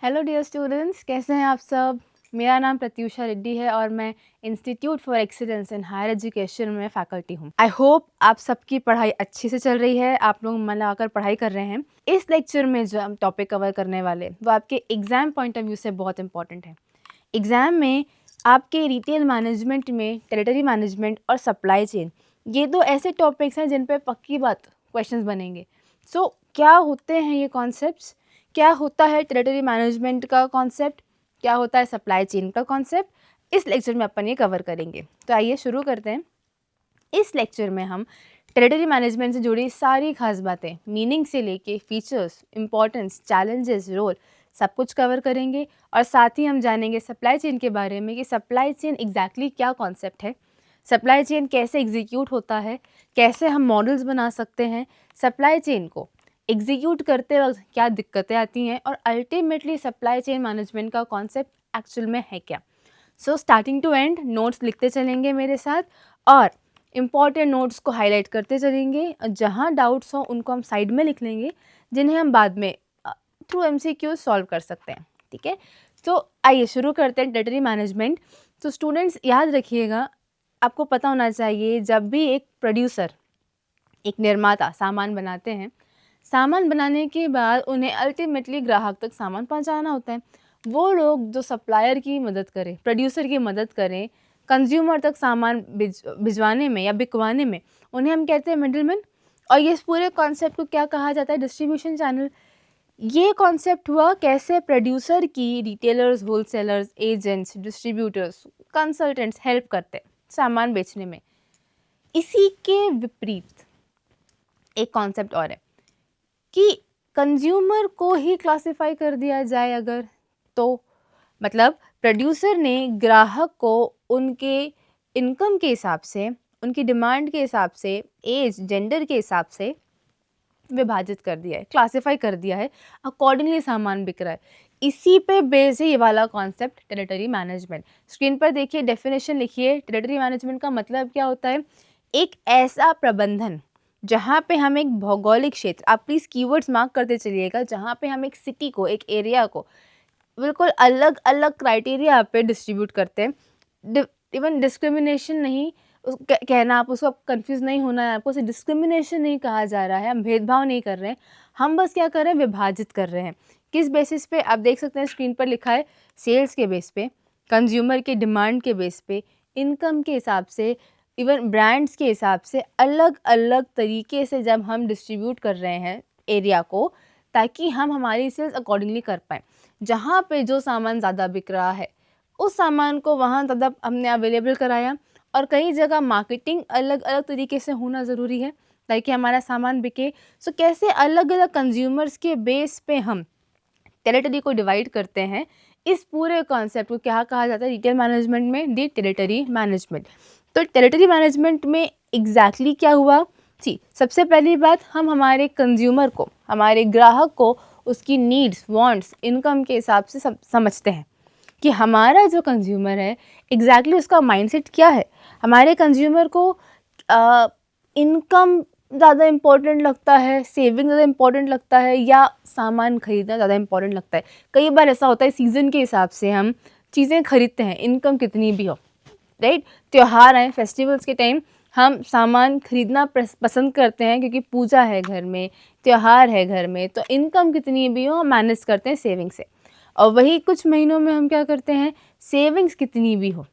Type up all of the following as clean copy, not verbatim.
Hello dear students, कैसे हैं आप सब। मेरा नाम प्रत्युषा रेड्डी है और मैं institute for excellence in higher education में फैकल्टी हूँ। आई होप आप सबकी पढ़ाई अच्छी से चल रही है, आप लोग मन लगाकर पढ़ाई कर रहे हैं। इस लेक्चर में जो हम टॉपिक कवर करने वाले वो आपके एग्जाम पॉइंट ऑफ व्यू से बहुत इंपॉर्टेंट है। एग्ज़ाम में आपके रिटेल मैनेजमेंट में टेरिटरी मैनेजमेंट और सप्लाई चेन, ये दो ऐसे टॉपिक्स हैं जिन पे पक्की बात क्वेश्चंस बनेंगे। सो क्या होते हैं ये कॉन्सेप्ट्स, क्या होता है टेरिटरी मैनेजमेंट का कॉन्सेप्ट, क्या होता है सप्लाई चेन का कॉन्सेप्ट, इस लेक्चर में अपन ये कवर करेंगे। तो आइए शुरू करते हैं। इस लेक्चर में हम टेरिटरी मैनेजमेंट से जुड़ी सारी खास बातें, मीनिंग से लेके फीचर्स, इंपॉर्टेंस, चैलेंजेस, रोल, सब कुछ कवर करेंगे। और साथ ही हम जानेंगे सप्लाई चेन के बारे में कि सप्लाई चेन एग्जैक्टली क्या कॉन्सेप्ट है, सप्लाई चेन कैसे एग्जीक्यूट होता है, कैसे हम मॉडल्स बना सकते हैं, सप्लाई चेन को एग्जीक्यूट करते वक्त क्या दिक्कतें आती हैं, और अल्टीमेटली सप्लाई चेन मैनेजमेंट का कॉन्सेप्ट एक्चुअल में है क्या। So starting to end notes लिखते चलेंगे मेरे साथ और इम्पॉर्टेंट नोट्स को हाईलाइट करते चलेंगे। जहाँ डाउट्स हो उनको हम साइड में लिख लेंगे, जिन्हें हम बाद में थ्रू MCQ सॉल्व कर सकते हैं। ठीक है, तो आइए शुरू करते हैं टेरिटरी मैनेजमेंट। तो स्टूडेंट्स याद रखिएगा, आपको पता होना चाहिए जब भी एक प्रोड्यूसर, एक निर्माता सामान बनाते हैं, सामान बनाने के बाद उन्हें अल्टीमेटली ग्राहक तक सामान पहुंचाना होता है। वो लोग जो सप्लायर की मदद करें, प्रोड्यूसर की मदद करें कंज्यूमर तक सामान भिजवाने में या बिकवाने में, उन्हें हम कहते हैं मिडलमैन। और ये इस पूरे कॉन्सेप्ट को क्या कहा जाता है, डिस्ट्रीब्यूशन चैनल। ये कॉन्सेप्ट हुआ कैसे प्रोड्यूसर की retailers, wholesalers, agents, distributors, consultants help करते सामान बेचने में। इसी के विपरीत एक कॉन्सेप्ट और है कि कंज्यूमर को ही क्लासिफाई कर दिया जाए अगर, तो मतलब प्रोड्यूसर ने ग्राहक को उनके इनकम के हिसाब से, उनकी डिमांड के हिसाब से, एज, जेंडर के हिसाब से विभाजित कर दिया है, क्लासिफाई कर दिया है, अकॉर्डिंगली सामान बिक रहा है। इसी पे बेस है ये वाला कॉन्सेप्ट टेरिटरी मैनेजमेंट। स्क्रीन पर देखिए, डेफिनेशन लिखिए। टेरिटरी मैनेजमेंट का मतलब क्या होता है, एक ऐसा प्रबंधन जहाँ पे हम एक भौगोलिक क्षेत्र, आप प्लीज़ कीवर्ड्स मार्क करते चलिएगा, जहाँ पे हम एक सिटी को, एक एरिया को बिल्कुल अलग अलग क्राइटेरिया पे डिस्ट्रीब्यूट करते हैं। इवन डिस्क्रिमिनेशन नहीं कहना, आप उसको कंफ्यूज नहीं होना है, आपको उसे डिस्क्रिमिनेशन नहीं कहा जा रहा है, हम भेदभाव नहीं कर रहे हैं, हम बस क्या कर रहे हैं, विभाजित कर रहे हैं। किस बेसिस पे, आप देख सकते हैं स्क्रीन पर लिखा है, सेल्स के बेस पे, कंज्यूमर के डिमांड के बेस पे, इनकम के हिसाब से, इवन ब्रांड्स के हिसाब से, अलग अलग तरीके से जब हम डिस्ट्रीब्यूट कर रहे हैं एरिया को, ताकि हम हमारी सेल्स अकॉर्डिंगली कर पाएँ। जहाँ पे जो सामान ज़्यादा बिक रहा है उस सामान को वहाँ ज़्यादा हमने अवेलेबल कराया। और कई जगह मार्केटिंग अलग अलग तरीके से होना ज़रूरी है ताकि हमारा सामान बिके। सो कैसे अलग अलग कंज्यूमर्स के बेस पे हम टेरिटरी को डिवाइड करते हैं, इस पूरे कॉन्सेप्ट को क्या कहा जाता है रिटेल मैनेजमेंट में, दी टेरिटरी मैनेजमेंट। तो टेरिटरी मैनेजमेंट में एग्जैक्टली क्या हुआ, सी सबसे पहली बात, हम हमारे कंज्यूमर को, हमारे ग्राहक को उसकी नीड्स, वांट्स, इनकम के हिसाब से समझते हैं कि हमारा जो कंज्यूमर है एग्जैक्टली उसका माइंडसेट क्या है। हमारे कंज्यूमर को इनकम ज़्यादा इम्पोर्टेंट लगता है, सेविंग ज़्यादा इम्पोर्टेंट लगता है, या सामान खरीदना ज़्यादा इम्पोर्टेंट लगता है। कई बार ऐसा होता है सीज़न के हिसाब से हम चीज़ें खरीदते हैं, इनकम कितनी भी हो, राइट। त्यौहार आए, फेस्टिवल्स के टाइम हम सामान खरीदना पसंद करते हैं क्योंकि पूजा है घर में, त्यौहार है घर में, तो इनकम कितनी भी हो हम मैनेज करते हैं सेविंग से। और वही कुछ महीनों में हम क्या करते हैं, सेविंग्स कितनी भी हो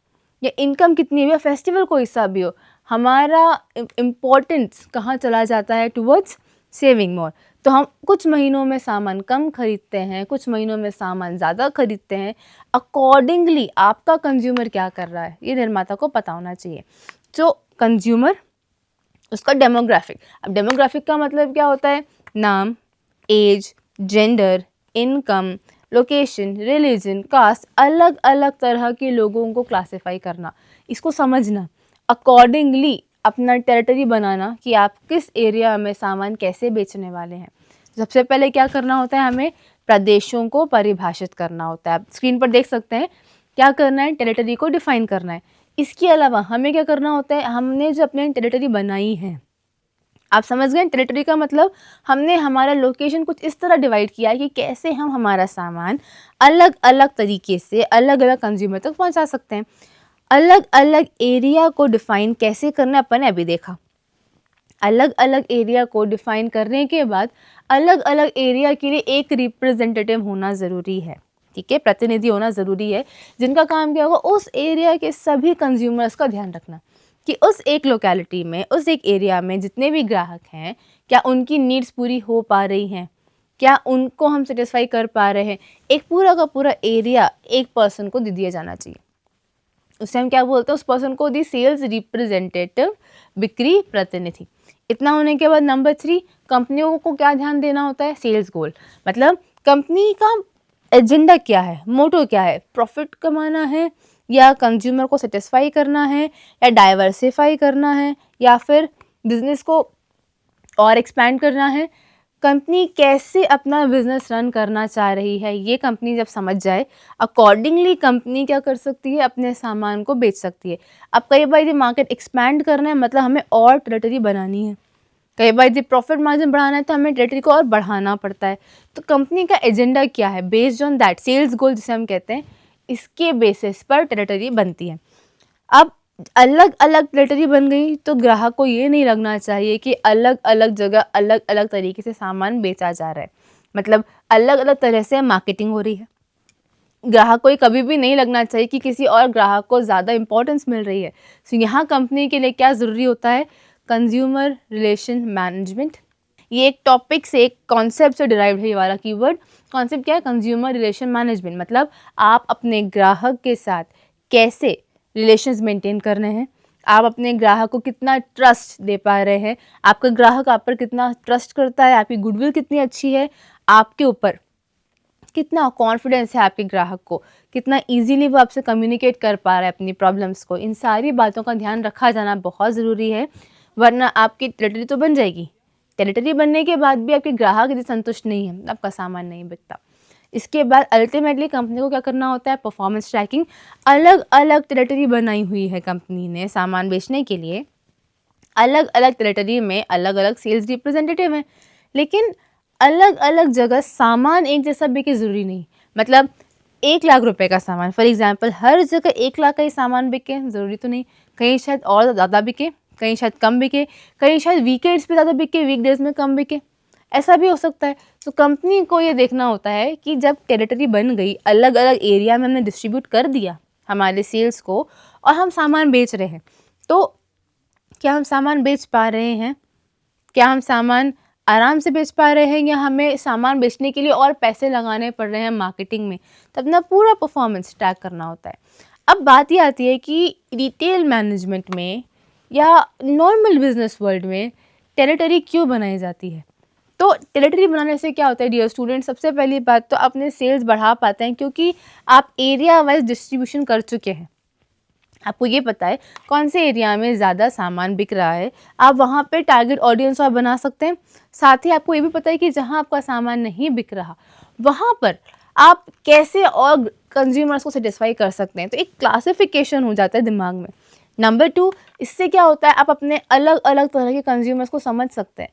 या इनकम कितनी भी हो, फेस्टिवल कोई सा भी हो, हमारा इम्पोर्टेंस कहाँ चला जाता है, टुवर्ड्स सेविंग मोर। तो हम कुछ महीनों में सामान कम खरीदते हैं, कुछ महीनों में सामान ज़्यादा खरीदते हैं। अकॉर्डिंगली आपका कंज्यूमर क्या कर रहा है ये निर्माता को पता होना चाहिए। जो कंज्यूमर, उसका डेमोग्राफिक, अब डेमोग्राफिक का मतलब क्या होता है, नाम, age, gender, income, location, religion, caste, अलग अलग तरह के लोगों को क्लासिफाई करना, इसको समझना, अकॉर्डिंगली अपना टेरिटरी बनाना कि आप किस एरिया में सामान कैसे बेचने वाले हैं। सबसे पहले क्या करना होता है, हमें प्रदेशों को परिभाषित करना होता है। आप स्क्रीन पर देख सकते हैं क्या करना है, टेरिटरी को डिफाइन करना है। इसके अलावा हमें क्या करना होता है, हमने जो अपनी टेरिटरी बनाई है, आप समझ गए? टेरिटरी का मतलब हमने हमारा लोकेशन कुछ इस तरह डिवाइड किया है कि कैसे हम हमारा सामान अलग अलग तरीके से अलग अलग कंज्यूमर तक पहुंचा सकते हैं। अलग अलग एरिया को डिफाइन कैसे करना अपन ने अभी देखा। अलग अलग एरिया को डिफाइन करने के बाद अलग अलग एरिया के लिए एक रिप्रेजेंटेटिव होना ज़रूरी है, ठीक है, प्रतिनिधि होना ज़रूरी है, जिनका काम क्या होगा, उस एरिया के सभी कंज्यूमर्स का ध्यान रखना कि उस एक लोकेलिटी में, उस एक एरिया में जितने भी ग्राहक हैं, क्या उनकी नीड्स पूरी हो पा रही हैं, क्या उनको हम सेटिस्फाई कर पा रहे हैं। एक पूरा का पूरा एरिया एक पर्सन को दे दिया जाना चाहिए। उस टाइम क्या बोलते हैं, उस पर्सन को दी सेल्स रिप्रेजेंटेटिव, बिक्री प्रतिनिधि। इतना होने के बाद नंबर 3, कंपनियों को क्या ध्यान देना होता है, सेल्स गोल। मतलब कंपनी का एजेंडा क्या है, मोटो क्या है, प्रॉफिट कमाना है या कंज्यूमर को सेटिस्फाई करना है या डाइवर्सिफाई करना है या फिर बिजनेस को और एक्सपैंड करना है। कंपनी कैसे अपना बिजनेस रन करना चाह रही है, ये कंपनी जब समझ जाए, अकॉर्डिंगली कंपनी क्या कर सकती है, अपने सामान को बेच सकती है। अब कई बार ये मार्केट एक्सपैंड करना है, मतलब हमें और टेरिटरी बनानी है। कई बार ये प्रॉफिट मार्जिन बढ़ाना है तो हमें टेरिटरी को और बढ़ाना पड़ता है। तो कंपनी का एजेंडा क्या है, बेस्ड ऑन दैट सेल्स गोल जिसे हम कहते हैं, इसके बेसिस पर टेरिटरी बनती है। अब अलग अलग टेरिटरी बन गई तो ग्राहक को ये नहीं लगना चाहिए कि अलग अलग जगह अलग अलग तरीके से सामान बेचा जा रहा है, मतलब अलग अलग तरह से मार्केटिंग हो रही है। ग्राहक को कभी भी नहीं लगना चाहिए कि किसी और ग्राहक को ज़्यादा इंपॉर्टेंस मिल रही है। तो यहाँ कंपनी के लिए क्या ज़रूरी होता है, कंज्यूमर रिलेशन मैनेजमेंट। ये एक टॉपिक से, एक कॉन्सेप्ट से डिराइव है ये वाला कीवर्ड। कॉन्सेप्ट क्या है, कंज्यूमर रिलेशन मैनेजमेंट। मतलब आप अपने ग्राहक के साथ कैसे रिलेशंस मेंटेन करने हैं, आप अपने ग्राहक को कितना ट्रस्ट दे पा रहे हैं, आपका ग्राहक आप पर कितना ट्रस्ट करता है, आपकी गुडविल कितनी अच्छी है, आपके ऊपर कितना कॉन्फिडेंस है आपके ग्राहक को, कितना इजीली वो आपसे कम्युनिकेट कर पा रहा है अपनी प्रॉब्लम्स को। इन सारी बातों का ध्यान रखा जाना बहुत ज़रूरी है, वरना आपकी टेरिटरी तो बन जाएगी, टेरिटरी बनने के बाद भी आपके ग्राहक यदि संतुष्ट नहीं है, आपका सामान नहीं बिकता। इसके बाद अल्टीमेटली कंपनी को क्या करना होता है, परफॉर्मेंस ट्रैकिंग। अलग अलग टेरिटरी बनाई हुई है कंपनी ने सामान बेचने के लिए, अलग अलग टेरिटरी में अलग अलग सेल्स रिप्रेजेंटेटिव हैं, लेकिन अलग अलग जगह सामान एक जैसा बिके ज़रूरी नहीं। मतलब 1 लाख रुपए का सामान, फॉर एग्जांपल, हर जगह 1 लाख का ही सामान बिके ज़रूरी तो नहीं, कहीं शायद और ज़्यादा बिके, कहीं शायद कम बिके, कहीं शायद वीकेंड्स पे ज़्यादा बिके, वीकडेज़ में कम बिके, ऐसा भी हो सकता है। तो कंपनी को ये देखना होता है कि जब टेरिटरी बन गई, अलग अलग एरिया में हमने डिस्ट्रीब्यूट कर दिया हमारे सेल्स को और हम सामान बेच रहे हैं, तो क्या हम सामान बेच पा रहे हैं, क्या हम सामान आराम से बेच पा रहे हैं, या हमें सामान बेचने के लिए और पैसे लगाने पड़ रहे हैं मार्केटिंग में। तो अपना पूरा परफॉर्मेंस ट्रैक करना होता है। अब बात ये आती है कि रिटेल मैनेजमेंट में या नॉर्मल बिजनेस वर्ल्ड में टेरिटरी क्यों बनाई जाती है। तो टेरिटरी बनाने से क्या होता है डियर स्टूडेंट, सबसे पहली बात तो अपने सेल्स बढ़ा पाते हैं, क्योंकि आप एरिया वाइज डिस्ट्रीब्यूशन कर चुके हैं। आपको ये पता है कौन से एरिया में ज़्यादा सामान बिक रहा है, आप वहाँ पे टारगेट ऑडियंस और बना सकते हैं। साथ ही आपको ये भी पता है कि जहाँ आपका सामान नहीं बिक रहा, वहाँ पर आप कैसे और कंज्यूमर्स को सेटिस्फाई कर सकते हैं। तो एक क्लासिफिकेशन हो जाता है दिमाग में। नंबर 2, इससे क्या होता है, आप अपने अलग अलग तरह के कंज्यूमर्स को समझ सकते हैं।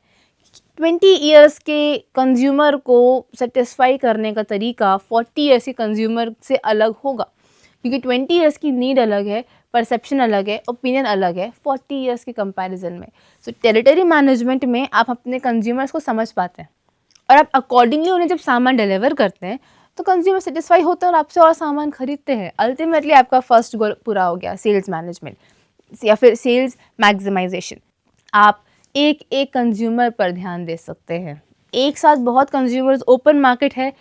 20 ईयर्स के कंज्यूमर को सेटिस्फाई करने का तरीका 40 ईयर्स के कंज्यूमर से अलग होगा, क्योंकि 20 ईयर्स की नीड अलग है, परसेप्शन अलग है, ओपिनियन अलग है 40 ईयर्स के कंपैरिजन में। सो टेरिटरी मैनेजमेंट में आप अपने कंज्यूमर्स को समझ पाते हैं और आप अकॉर्डिंगली उन्हें जब सामान डिलीवर करते हैं तो कंज्यूमर सेटिस्फाई होते हैं और आपसे और सामान खरीदते हैं। अल्टीमेटली आपका फर्स्ट गोल पूरा हो गया, सेल्स मैनेजमेंट या फिर सेल्स मैक्सिमाइजेशन। आप एक एक कंज्यूमर पर ध्यान दे सकते हैं। एक साथ बहुत कंज्यूमर्स, ओपन मार्केट है,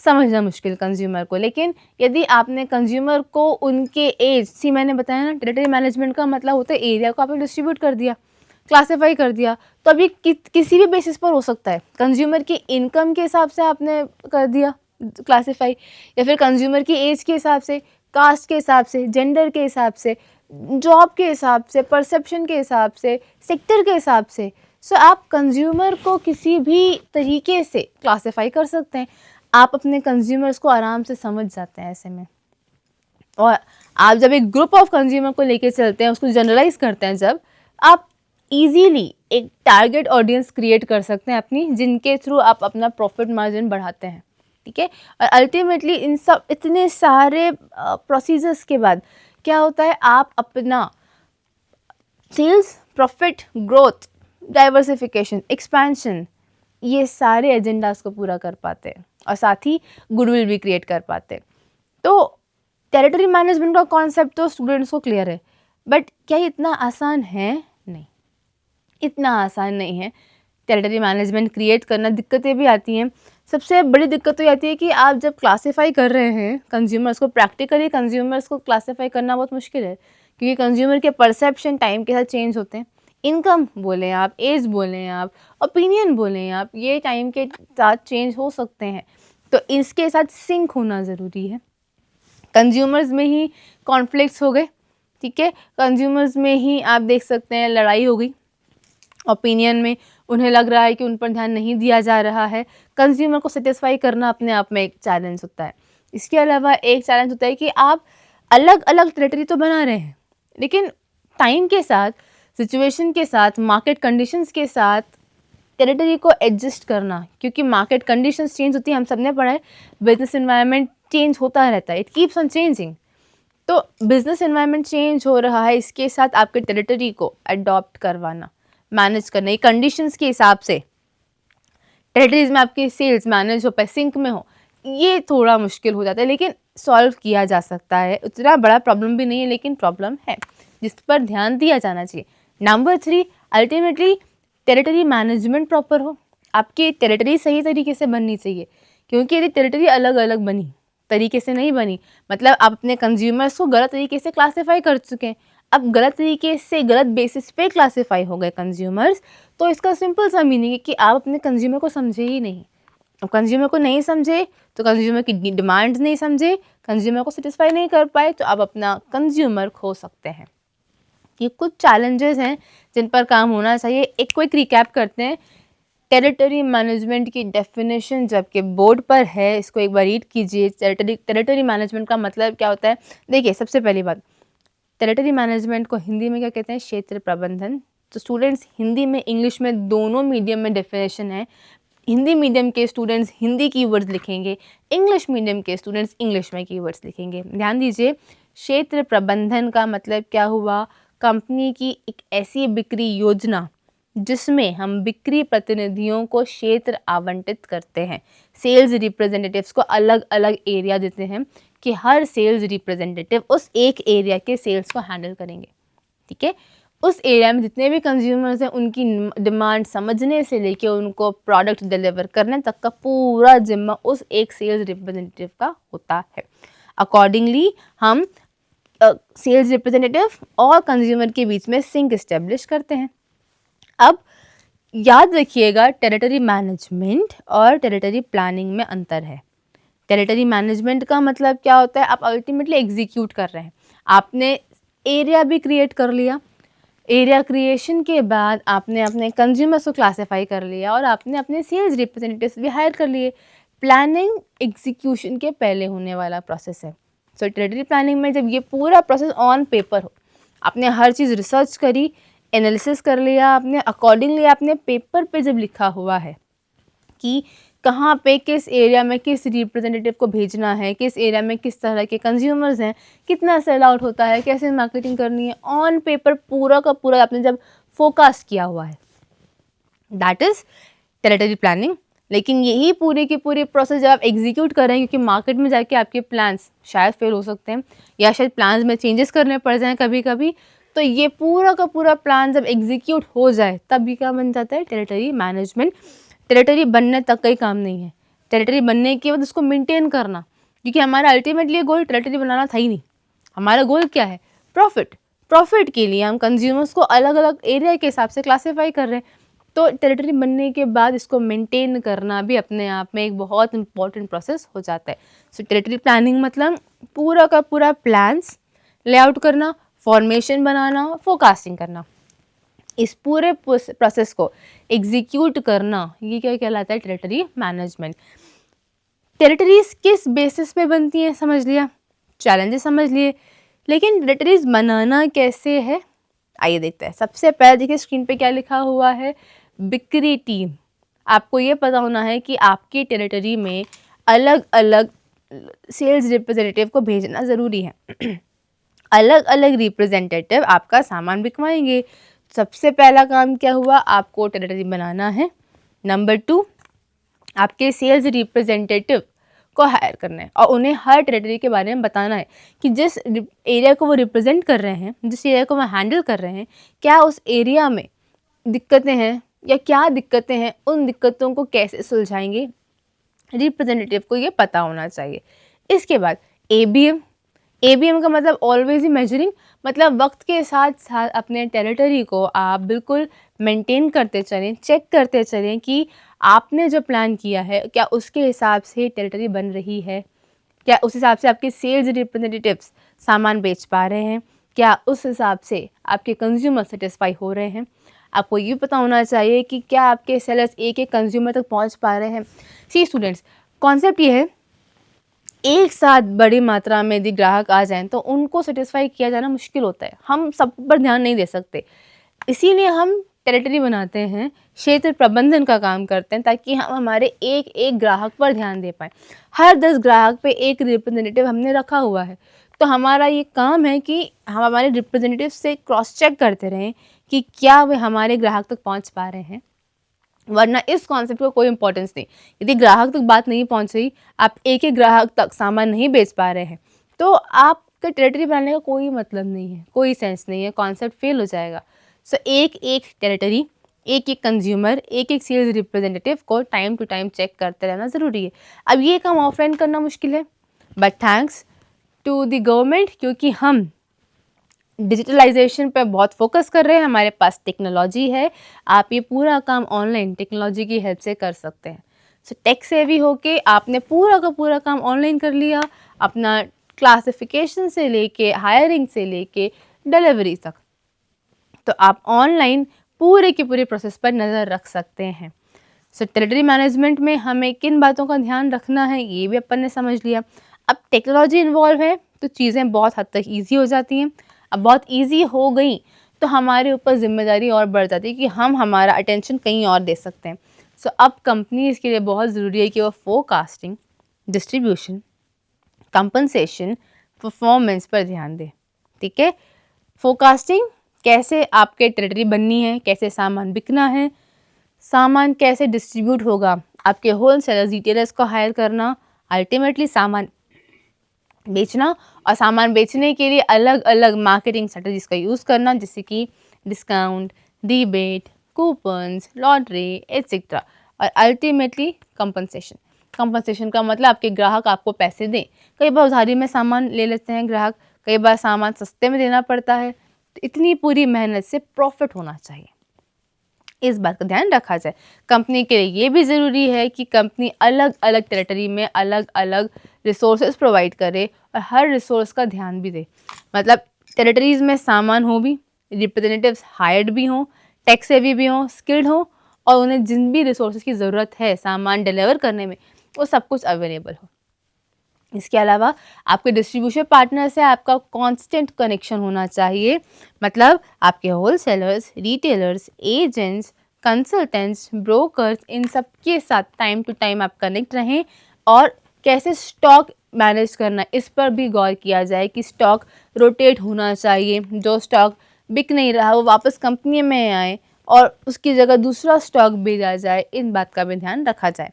समझना मुश्किल कंज्यूमर को, लेकिन यदि आपने कंज्यूमर को उनके एज, सी मैंने बताया ना, टेरिटरी मैनेजमेंट का मतलब होता है एरिया को आपने डिस्ट्रीब्यूट कर दिया, क्लासीफाई कर दिया, तो अभी किसी भी बेसिस पर हो सकता है। कंज्यूमर की इनकम के हिसाब से आपने कर दिया क्लासीफाई, या फिर कंज्यूमर की एज के हिसाब से, कास्ट के हिसाब से, जेंडर के हिसाब से, जॉब के हिसाब से, परसेप्शन के हिसाब से, सेक्टर के हिसाब से। सो आप कंज्यूमर को किसी भी तरीके से क्लासीफाई कर सकते हैं। आप अपने कंज्यूमर्स को आराम से समझ जाते हैं ऐसे में। और आप जब एक ग्रुप ऑफ कंज्यूमर को लेके चलते हैं, उसको जनरलाइज करते हैं, जब आप ईजीली एक टारगेट ऑडियंस क्रिएट कर सकते हैं अपनी, जिनके थ्रू आप अपना प्रॉफिट मार्जिन बढ़ाते हैं, ठीक है। और अल्टीमेटली इन सब इतने सारे प्रोसीजर्स के बाद क्या होता है, आप अपना sales, profit, growth, diversification, expansion, ये सारे एजेंडास को पूरा कर पाते हैं और साथ ही गुडविल भी क्रिएट कर पाते हैं। तो टेरिटरी मैनेजमेंट का कॉन्सेप्ट तो स्टूडेंट्स को क्लियर है, बट क्या ये इतना आसान है? नहीं, इतना आसान नहीं है। टेरिटरी मैनेजमेंट क्रिएट करना, दिक्कतें भी आती हैं। सबसे बड़ी दिक्कत तो ये आती है कि आप जब क्लासीफाई कर रहे हैं कंज्यूमर्स को, प्रैक्टिकली कंज्यूमर्स को क्लासीफाई करना बहुत मुश्किल है, क्योंकि कंज्यूमर के परसेप्शन टाइम के साथ चेंज होते हैं। इनकम बोलें आप, एज बोलें आप, ओपिनियन बोलें आप, ये टाइम के साथ चेंज हो सकते हैं। तो इसके साथ सिंक होना ज़रूरी है। कंज्यूमर्स में ही कॉन्फ्लिक्ट्स हो गए, ठीक है, कंज्यूमर्स में ही आप देख सकते हैं लड़ाई हो गई, ओपिनियन में उन्हें लग रहा है कि उन पर ध्यान नहीं दिया जा रहा है। कंज्यूमर को सेटिस्फाई करना अपने आप में एक चैलेंज होता है। इसके अलावा एक चैलेंज होता है कि आप अलग अलग टेरिटरी तो बना रहे हैं, लेकिन टाइम के साथ, सिचुएशन के साथ, मार्केट कंडीशंस के साथ टेरिटरी को एडजस्ट करना, क्योंकि मार्केट कंडीशंस चेंज होती है, हम सब ने पढ़ा है, बिजनेस एनवायरनमेंट चेंज होता रहता है, इट कीप्स ऑन चेंजिंग। तो बिजनेस एनवायरनमेंट चेंज हो रहा है, इसके साथ आपके टेरिटरी को अडॉप्ट करवाना, मैनेज करना, ये कंडीशंस के हिसाब से टेरिटरीज में आपकी सेल्स मैनेज हो पाए, सिंक में हो, ये थोड़ा मुश्किल हो जाता है, लेकिन सॉल्व किया जा सकता है। उतना बड़ा प्रॉब्लम भी नहीं है, लेकिन प्रॉब्लम है जिस पर ध्यान दिया जाना चाहिए। Number 3, ultimately territory management proper हो। आपकी टेरिटरी सही तरीके से बननी चाहिए, क्योंकि यदि टेरिटरी अलग अलग बनी, तरीके से नहीं बनी, मतलब आप अपने कंज्यूमर्स को गलत तरीके से क्लासीफाई कर चुके हैं, अब गलत तरीके से, गलत बेसिस पे क्लासीफाई हो गए कंज्यूमर्स, तो इसका सिंपल सा मीनिंग है कि आप अपने कंज्यूमर को समझे ही नहीं। अब कंज्यूमर को नहीं समझे तो कंज्यूमर की डिमांड्स नहीं समझे, कंज्यूमर को सेटिस्फाई नहीं कर पाए, तो आप अपना कंज्यूमर खो सकते हैं। ये कुछ चैलेंजेस हैं जिन पर काम होना चाहिए। एक क्विक रिकैप करते हैं। टेरिटरी मैनेजमेंट की डेफिनेशन जबकि बोर्ड पर है, इसको एक बार रीड कीजिए। टेरिटरी मैनेजमेंट का मतलब क्या होता है? देखिए, सबसे पहली बात, टेरिटरी मैनेजमेंट को हिंदी में क्या कहते हैं? क्षेत्र प्रबंधन। तो स्टूडेंट्स, हिंदी में, इंग्लिश में, दोनों मीडियम में डेफिनेशन है। हिंदी मीडियम के स्टूडेंट्स हिंदी कीवर्ड्स लिखेंगे, इंग्लिश मीडियम के स्टूडेंट्स इंग्लिश में कीवर्ड्स लिखेंगे। ध्यान दीजिए, क्षेत्र प्रबंधन का मतलब क्या हुआ? कंपनी की एक ऐसी बिक्री योजना जिसमें हम बिक्री प्रतिनिधियों को क्षेत्र आवंटित करते हैं, सेल्स रिप्रेजेंटेटिव्स को अलग अलग एरिया देते हैं कि हर सेल्स रिप्रेजेंटेटिव उस एक एरिया के सेल्स को हैंडल करेंगे, ठीक है। उस एरिया में जितने भी कंज्यूमर्स हैं, उनकी डिमांड समझने से लेके उनको प्रोडक्ट डिलीवर करने तक का पूरा जिम्मा उस एक सेल्स रिप्रेजेंटेटिव का होता है। अकॉर्डिंगली हम सेल्स रिप्रेजेंटेटिव और कंज्यूमर के बीच में सिंक इस्टेब्लिश करते हैं। अब याद रखिएगा, टेरिटरी मैनेजमेंट और टेरिटरी प्लानिंग में अंतर है। टेरिटरी मैनेजमेंट का मतलब क्या होता है? आप अल्टीमेटली एग्जीक्यूट कर रहे हैं। आपने एरिया भी क्रिएट कर लिया, एरिया क्रिएशन के बाद आपने अपने कंज्यूमर्स को क्लासीफाई कर लिया और आपने अपने सेल्स रिप्रेजेंटेटिव्स भी हायर कर लिए। प्लानिंग एग्जीक्यूशन के पहले होने वाला प्रोसेस है। सो टेरिटरी प्लानिंग में जब ये पूरा प्रोसेस ऑन पेपर हो, आपने हर चीज़ रिसर्च करी, एनालिसिस कर लिया आपने, अकॉर्डिंगली आपने पेपर पे जब लिखा हुआ है कि कहाँ पे किस एरिया में किस रिप्रेजेंटेटिव को भेजना है, किस एरिया में किस तरह के कंज्यूमर्स हैं, कितना सेल आउट होता है, कैसे मार्केटिंग करनी है, ऑन पेपर पूरा का पूरा आपने जब फोकस किया हुआ है, दैट इज़ टेरिटरी प्लानिंग। लेकिन यही पूरे के पूरे प्रोसेस जब आप एग्जीक्यूट कर रहे हैं, क्योंकि मार्केट में जाके आपके प्लान्स शायद फेल हो सकते हैं या शायद प्लान्स में चेंजेस करने पड़ जाएँ कभी कभी, तो ये पूरा का पूरा प्लान जब एग्जीक्यूट हो जाए तब ये क्या बन जाता है? Territory management. टेरिटरी बनने तक का ही काम नहीं है, टेरिटरी बनने के बाद उसको मेंटेन करना, क्योंकि हमारा अल्टीमेटली गोल टेरिटरी बनाना था ही नहीं। हमारा गोल क्या है? प्रॉफिट। प्रॉफिट के लिए हम कंज्यूमर्स को अलग अलग एरिया के हिसाब से क्लासीफाई कर रहे हैं। तो टेरिटरी बनने के बाद इसको मेंटेन करना भी अपने आप में एक बहुत इंपॉर्टेंट प्रोसेस हो जाता है। सो टेरिटरी प्लानिंग मतलब पूरा का पूरा प्लान्स लेआउट करना, फॉर्मेशन बनाना, फोरकास्टिंग करना, इस पूरे प्रोसेस को एग्जीक्यूट करना, ये क्या कहलाता है? Territory management. टेरिटरीज किस बेसिस पे बनती हैं समझ लिया, चैलेंजेस समझ लिए, लेकिन टेरिटरीज बनाना कैसे है? आइए देखते हैं। सबसे पहले देखिए स्क्रीन पे क्या लिखा हुआ है, बिक्री टीम। आपको ये पता होना है कि आपकी टेरिटरी में अलग अलग सेल्स रिप्रेजेंटेटिव को भेजना ज़रूरी है। अलग अलग रिप्रेजेंटेटिव आपका सामान बिकवाएंगे। सबसे पहला काम क्या हुआ, आपको टेरिटरी बनाना है। नंबर 2, आपके सेल्स रिप्रेजेंटेटिव को हायर करना है और उन्हें हर टेरिटरी के बारे में बताना है कि जिस एरिया को वो रिप्रेजेंट कर रहे हैं, जिस एरिया को वो हैंडल कर रहे हैं, क्या उस एरिया में दिक्कतें हैं या क्या दिक्कतें हैं, उन दिक्कतों को कैसे सुलझाएंगे, रिप्रेजेंटेटिव को ये पता होना चाहिए। इसके बाद ABM का मतलब ऑलवेज ही मेजरिंग, मतलब वक्त के साथ साथ अपने टेरिटरी को आप बिल्कुल मेंटेन करते चलें, चेक करते चलें कि आपने जो प्लान किया है क्या उसके हिसाब से टेरिटरी बन रही है, क्या उस हिसाब से आपके सेल्स रिप्रेजेंटेटिव्स सामान बेच पा रहे हैं, क्या उस हिसाब से आपके कंज्यूमर सेटिस्फाई हो रहे हैं। आपको ये पता होना चाहिए कि क्या आपके सेलर्स एक एक कंज्यूमर तक पहुंच पा रहे हैं। सी स्टूडेंट्स, कॉन्सेप्ट ये है, एक साथ बड़ी मात्रा में यदि ग्राहक आ जाएं तो उनको सेटिस्फाई किया जाना मुश्किल होता है, हम सब पर ध्यान नहीं दे सकते, इसीलिए हम टेरिटरी बनाते हैं, क्षेत्र प्रबंधन का काम करते हैं ताकि हम हमारे एक एक ग्राहक पर ध्यान दे पाएँ। हर 10 ग्राहक पे एक रिप्रेजेंटेटिव हमने रखा हुआ है, तो हमारा ये काम है कि हम हमारे रिप्रेजेंटेटिव से क्रॉस चेक करते रहें कि क्या वे हमारे ग्राहक तक पहुंच पा रहे हैं, वरना इस कॉन्सेप्ट को कोई इंपॉर्टेंस नहीं। यदि ग्राहक तक बात नहीं पहुंच रही, आप एक एक ग्राहक तक सामान नहीं बेच पा रहे हैं, तो आपका टेरिटरी बनाने का कोई मतलब नहीं है, कोई सेंस नहीं है, कॉन्सेप्ट फेल हो जाएगा। सो एक एक टेरिटरी, एक एक कंज्यूमर, एक एक सेल्स रिप्रेजेंटेटिव को टाइम टू टाइम चेक करते रहना ज़रूरी है। अब ये काम ऑफलाइन करना मुश्किल है, but thanks to the government, क्योंकि हम डिजिटलाइजेशन पे बहुत फोकस कर रहे हैं, हमारे पास टेक्नोलॉजी है, आप ये पूरा काम ऑनलाइन टेक्नोलॉजी की हेल्प से कर सकते हैं। सो टेक सेवी होके आपने पूरा का पूरा काम ऑनलाइन कर लिया, अपना क्लासिफिकेशन से लेके हायरिंग से लेके डिलीवरी तक, तो आप ऑनलाइन पूरे की पूरी प्रोसेस पर नज़र रख सकते हैं। सो टेरिटरी मैनेजमेंट में हमें किन बातों का ध्यान रखना है ये भी अपन ने समझ लिया। अब टेक्नोलॉजी इन्वॉल्व है तो चीज़ें बहुत हद तक ईजी हो जाती हैं। अब बहुत ईजी हो गई तो हमारे ऊपर जिम्मेदारी और बढ़ जाती है कि हम हमारा अटेंशन कहीं और दे सकते हैं। सो अब कंपनीज़ के लिए बहुत ज़रूरी है कि वो फोरकास्टिंग, डिस्ट्रीब्यूशन, कंपनसेशन, परफॉर्मेंस पर ध्यान दें। ठीक है, फोरकास्टिंग, कैसे आपके टेरिटरी बननी है, कैसे सामान बिकना है, सामान कैसे डिस्ट्रीब्यूट होगा, आपके होलसेलर्स, रिटेलर्स को हायर करना, अल्टीमेटली सामान बेचना, और सामान बेचने के लिए अलग अलग मार्केटिंग स्ट्रेटजीज का यूज़ करना, जैसे कि discount, rebate, coupons, lottery etcetera, और अल्टीमेटली कंपनसेशन। कंपनसेशन का मतलब आपके ग्राहक आपको पैसे दें। कई बार उधारी में सामान ले लेते हैं ग्राहक, कई बार सामान सस्ते में देना पड़ता है, तो इतनी पूरी मेहनत से प्रॉफिट होना चाहिए, इस बात का ध्यान रखा जाए। कंपनी के लिए ये भी ज़रूरी है कि कंपनी अलग अलग टेरिटरी में अलग अलग रिसोर्सेज प्रोवाइड करे और हर रिसोर्स का ध्यान भी दे, मतलब टेरिटरीज़ में सामान हो भी, रिप्रेजेंटेटिव्स हायर्ड भी हों, टेक सेवी भी हों, स्किल्ड हों, और उन्हें जिन भी रिसोर्सेज की ज़रूरत है सामान डिलीवर करने में, वो सब कुछ अवेलेबल हो। इसके अलावा आपके डिस्ट्रीब्यूशन पार्टनर से आपका कांस्टेंट कनेक्शन होना चाहिए, मतलब आपके wholesalers, retailers, agents, consultants, brokers, इन सब के साथ टाइम टू टाइम आप कनेक्ट रहें, और कैसे स्टॉक मैनेज करना इस पर भी गौर किया जाए कि स्टॉक रोटेट होना चाहिए, जो स्टॉक बिक नहीं रहा वो वापस कंपनी में आए और उसकी जगह दूसरा स्टॉक भेजा जाए, इन बात का भी ध्यान रखा जाए।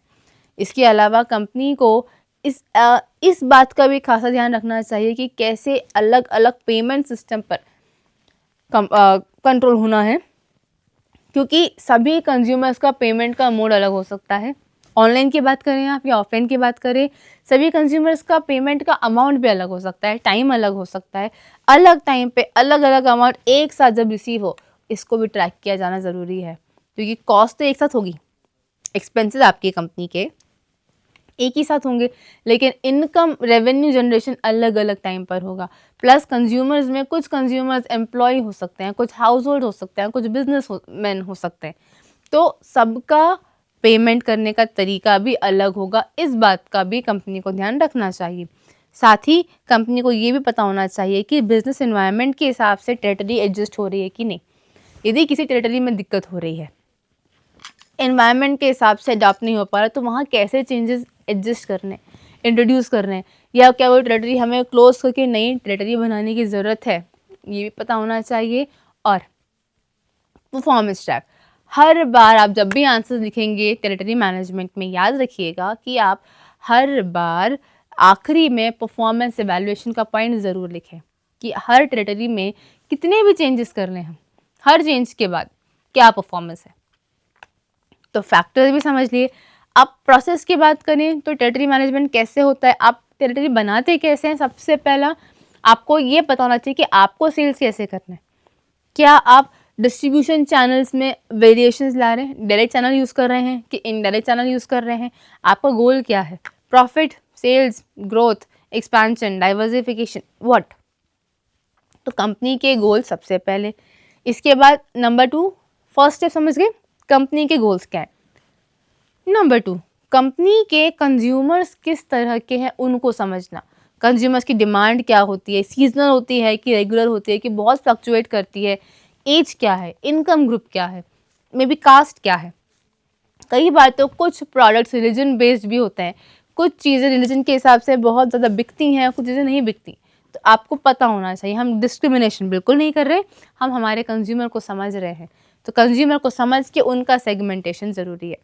इसके अलावा कंपनी को इस बात का भी खासा ध्यान रखना चाहिए कि कैसे अलग अलग पेमेंट सिस्टम पर कंट्रोल होना है, क्योंकि सभी कंज्यूमर्स का पेमेंट का मोड अलग हो सकता है। ऑनलाइन की बात करें आप या ऑफलाइन की बात करें, सभी कंज्यूमर्स का पेमेंट का अमाउंट भी अलग हो सकता है, टाइम अलग हो सकता है, अलग टाइम पे अलग अलग अमाउंट एक साथ जब रिसीव हो, इसको भी ट्रैक किया जाना ज़रूरी है, क्योंकि कॉस्ट तो एक साथ होगी, एक्सपेंसेस आपकी कंपनी के एक ही साथ होंगे, लेकिन इनकम रेवेन्यू जनरेशन अलग अलग टाइम पर होगा। प्लस कंज्यूमर्स में कुछ कंज्यूमर्स एम्प्लॉय हो सकते हैं, कुछ हाउस होल्ड हो सकते हैं, कुछ बिजनेस मैन हो सकते हैं, तो सबका पेमेंट करने का तरीका भी अलग होगा, इस बात का भी कंपनी को ध्यान रखना चाहिए। साथ ही कंपनी को ये भी पता होना चाहिए कि बिजनेस एनवायरनमेंट के हिसाब से टेरिटरी एडजस्ट हो रही है कि नहीं। यदि किसी टेरिटरी में दिक्कत हो रही है, एनवायरनमेंट के हिसाब से अडॉप्ट नहीं हो पा रहा, तो वहाँ कैसे चेंजेस एडजस्ट करने, इंट्रोड्यूस करने, या क्या वो टेरिटरी हमें क्लोज करके नई टेरिटरी बनाने की ज़रूरत है, ये भी पता होना चाहिए। और परफॉर्मेंस ट्रैक, हर बार आप जब भी आंसर लिखेंगे टेरिटरी मैनेजमेंट में, याद रखिएगा कि आप हर बार आखिरी में परफॉर्मेंस एवेल्युएशन का पॉइंट ज़रूर लिखें कि हर टेरिटरी में कितने भी चेंजेस करने हैं, हर चेंज के बाद क्या परफॉर्मेंस है। तो फैक्टर भी समझ लिए। अब प्रोसेस की बात करें तो टेरिटरी मैनेजमेंट कैसे होता है, आप टेरिटरी बनाते कैसे हैं। सबसे पहला आपको ये पता होना चाहिए कि आपको सेल्स कैसे करना है। क्या आप डिस्ट्रीब्यूशन चैनल्स में वेरिएशंस ला रहे हैं, डायरेक्ट चैनल यूज़ कर रहे हैं कि इनडायरेक्ट चैनल यूज़ कर रहे हैं, आपका गोल क्या है, profit, sales, growth, expansion, diversification, what. तो कंपनी के गोल सबसे पहले। इसके बाद नंबर 2, फर्स्ट स्टेप समझ गए, कंपनी के गोल्स क्या है। नंबर 2, कंपनी के कंज्यूमर्स किस तरह के हैं उनको समझना। कंज्यूमर्स की डिमांड क्या होती है, सीजनल होती है कि रेगुलर होती है कि बहुत फ्लक्चुएट करती है, एज क्या है, इनकम ग्रुप क्या है, मे बी कास्ट क्या है। कई बार तो कुछ प्रोडक्ट्स रिलीजन बेस्ड भी होते हैं, कुछ चीज़ें रिलीजन के हिसाब से बहुत ज़्यादा बिकती हैं, कुछ चीज़ें नहीं बिकती। तो आपको पता होना चाहिए, हम डिस्क्रिमिनेशन बिल्कुल नहीं कर रहे, हम हमारे कंज्यूमर को समझ रहे हैं। तो कंज्यूमर को समझ के उनका सेगमेंटेशन ज़रूरी है।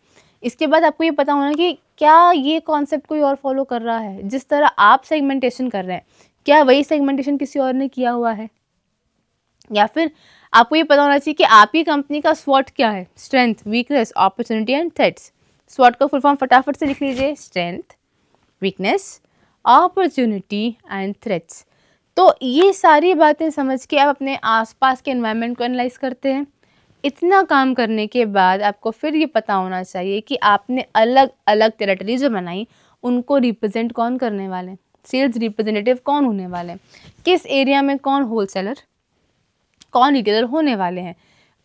इसके बाद आपको ये पता होना कि क्या ये कॉन्सेप्ट कोई और फॉलो कर रहा है, जिस तरह आप सेगमेंटेशन कर रहे हैं क्या वही सेगमेंटेशन किसी और ने किया हुआ है। या फिर आपको ये पता होना चाहिए कि आपकी कंपनी का स्वॉट क्या है, strength, weakness, opportunity and threats. स्वॉट का फुल फॉर्म फटाफट से लिख लीजिए, strength, weakness, opportunity and threats. तो ये सारी बातें समझ के आप अपने आसपास के एनवायरनमेंट को एनालाइज करते हैं। इतना काम करने के बाद आपको फिर ये पता होना चाहिए कि आपने अलग अलग टेरिटरी जो बनाई उनको रिप्रेजेंट कौन करने वाले हैं, सेल्स रिप्रेजेंटेटिव कौन होने वाले हैं, किस एरिया में कौन होलसेलर, कौन रिटेलर होने वाले हैं,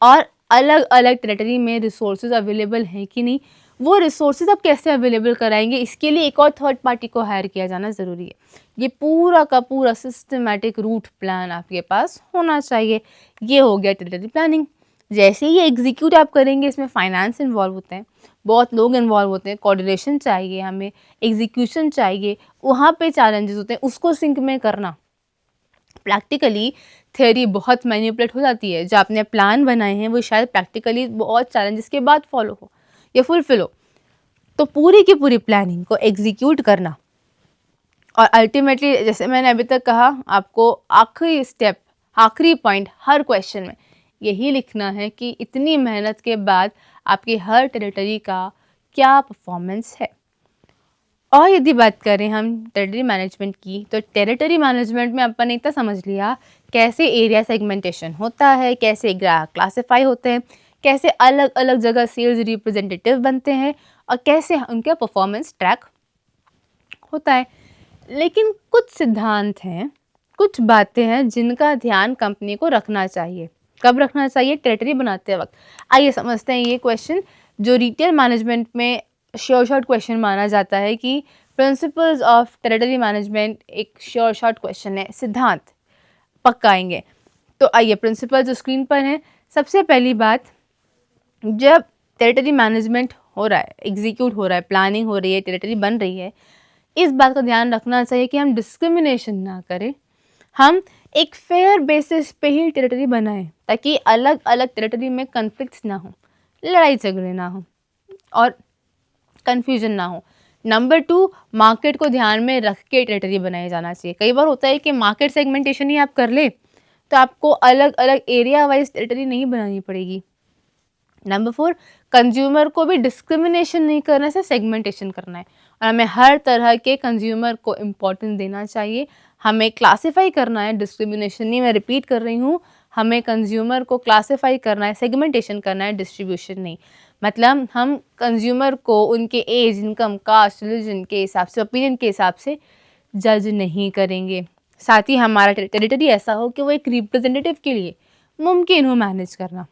और अलग अलग टेरिटरी में रिसोर्सेज अवेलेबल हैं कि नहीं, वो रिसोर्सेज आप कैसे अवेलेबल कराएंगे, इसके लिए एक और थर्ड पार्टी को हायर किया जाना ज़रूरी है। ये पूरा का पूरा सिस्टमेटिक रूट प्लान आपके पास होना चाहिए। ये हो गया टेरिटरी प्लानिंग। जैसे ही ये एग्जीक्यूट आप करेंगे, इसमें फाइनेंस इन्वॉल्व होते हैं, बहुत लोग इन्वॉल्व होते हैं, कोऑर्डिनेशन चाहिए हमें, एग्जीक्यूशन चाहिए, वहाँ पे चैलेंजेस होते हैं, उसको सिंक में करना। प्रैक्टिकली थ्योरी बहुत मैनिपुलेट हो जाती है, जो आपने प्लान बनाए हैं वो शायद प्रैक्टिकली बहुत चैलेंजेस के बाद फॉलो हो या फुलफिल हो। तो पूरी की पूरी प्लानिंग को एग्जीक्यूट करना, और अल्टीमेटली जैसे मैंने अभी तक कहा, आपको आखिरी स्टेप, आखिरी पॉइंट हर क्वेश्चन में यही लिखना है कि इतनी मेहनत के बाद आपकी हर टेरिटरी का क्या परफॉर्मेंस है। और यदि बात करें हम टेरिटरी मैनेजमेंट की, तो टेरिटरी मैनेजमेंट में अपन ने इतना समझ लिया कैसे एरिया सेगमेंटेशन होता है, कैसे ग्राहक क्लासिफाई होते हैं, कैसे अलग अलग जगह सेल्स रिप्रेजेंटेटिव बनते हैं, और कैसे उनका परफॉर्मेंस ट्रैक होता है। लेकिन कुछ सिद्धांत हैं, कुछ बातें हैं जिनका ध्यान कंपनी को रखना चाहिए। कब रखना चाहिए? टेरिटरी बनाते वक्त। आइए समझते हैं ये क्वेश्चन, जो रिटेल मैनेजमेंट में श्योर शॉर्ट क्वेश्चन माना जाता है कि प्रिंसिपल्स ऑफ टेरिटरी मैनेजमेंट एक श्योर शॉर्ट क्वेश्चन है, सिद्धांत पक्का आएंगे। तो आइए प्रिंसिपल जो स्क्रीन पर हैं। सबसे पहली बात, जब टेरिटरी मैनेजमेंट हो रहा है, एग्जीक्यूट हो रहा है, प्लानिंग हो रही है, टेरिटरी बन रही है, इस बात का ध्यान रखना चाहिए कि हम डिस्क्रिमिनेशन ना करें, हम एक फेयर बेसिस पे ही टेरिटरी बनाएं, ताकि अलग अलग टेरिटरी में कन्फ्लिक्ट्स ना हो, लड़ाई झगड़े ना हो और कन्फ्यूजन ना हो। नंबर 2, मार्केट को ध्यान में रख के टेरिटरी बनाया जाना चाहिए। कई बार होता है कि मार्केट सेगमेंटेशन ही आप कर ले तो आपको अलग अलग एरिया वाइज टेरिटरी नहीं बनानी पड़ेगी। नंबर 4, कंज्यूमर को भी डिस्क्रिमिनेशन नहीं करना है, सेगमेंटेशन करना है, और हमें हर तरह के कंज्यूमर को इम्पोर्टेंस देना चाहिए। हमें क्लासिफाई करना है, डिस्क्रिमिनेशन नहीं, मैं रिपीट कर रही हूँ, हमें कंज्यूमर को क्लासिफाई करना है, सेगमेंटेशन करना है, डिस्ट्रीब्यूशन नहीं। मतलब हम कंज्यूमर को उनके एज, इनकम, कास्ट, रिलीजन के हिसाब से, ओपिनियन के हिसाब से जज नहीं करेंगे। साथ ही हमारा टेरिटरी ऐसा हो कि वो एक रिप्रेजेंटेटिव के लिए मुमकिन हो मैनेज करना।